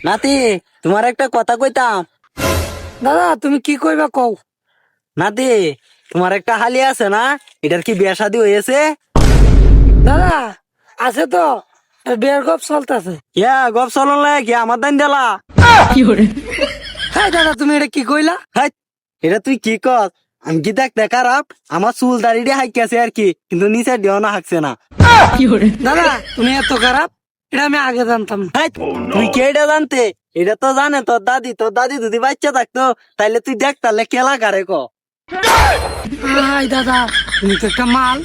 নাতি, তোমার একটা কথা কইতাম। দাদা তুমি কি কইবা কও। নাতি, তোমার একটা হালি আছে না, এটার কি বিয়া শাদী হয়েছে? দাদা আছে তো, বিয়ের গপ চলতেছে। ইয়া গপ চলন লাগে কি আমার দান দিলা? হ্যাঁ দাদা তুমি এটা কি কইলা? হাই, এটা তুই কি কর? আমি কি দেখতে খারাপ? আমার চুল দাড়ি হাইকাছে আর কি, কিন্তু নিচে দিও না হাঁকছে না। দাদা তুমি এত খারাপ, এটা আমি আগে জানতাম না। হাই, তুই কে এটা জানতে? এটা তো জানে তোর দাদি যদি বাচ্চা থাকতো তাইলে তুই দেখ তাহলে কেলা কারে ক। হাই দাদা তুমি তো একটা মাল,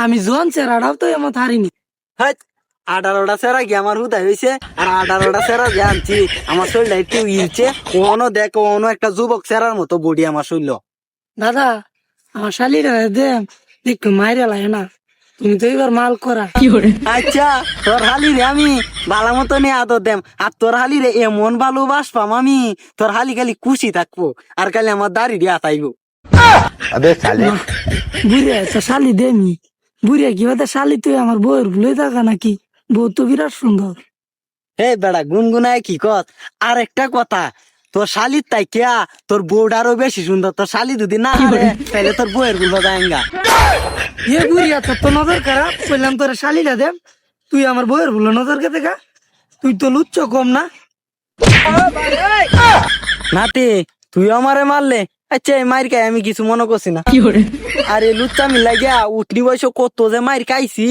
আমি জন চেরাটাও তো এমন হারিনি। হাই, 18টা সেরা কি আমার হুদাই হয়েছে, আর 18টা সেরা যে আনছি আমার শরীরটা একটু ইলছে। ওনো দেখ, ওনো একটা যুবক সেরার মতো বডি আমার শরীর। দাদা আমার শালিরা দে একটু মাইরে লাগে না, তুমি তো এবার মাল করা। আচ্ছা, তোর হালি রে আমি ভালো মতো নিয়ে আদর দেম, আর তোর হালি রে এমন ভালোবাসপাম আমি, তোর হালি খালি খুশি থাকবো আর খালি আমার দাড়ি দিয়ে আতাইবো। अबे साले বুড়িয়া তো শালি দেমি, বুড়িয়া কি বাদে শালি তুই আমার বউয়ের ভুলে থাকা নাকি? বউ তো বিরাট সুন্দর। হে বেড়া গুনগুনায় কি কত। আর একটা কথা, তোর শালির তাই কেয়া তোর বউটারও বেশি সুন্দর। তোর শালি যদি না হারে তাহলে তোর বউয়ের গুলো যায়গা। এ বুড়িয়া তোর তো নজর খারাপ, বললাম তোর শালিটা দেম, তুই আমার বউয়ের ভুলে নজর কে দেখা? তুই তো লুচ্ছ কম না। নাতি, তুই আমারে মারলে? আচ্ছা, এই মাইর খাই আমি কিছু মনে করছি না। আরে লুচ্চা মিল লাগিয়া উঠনি বয়স কত যে মাইর খাইছি।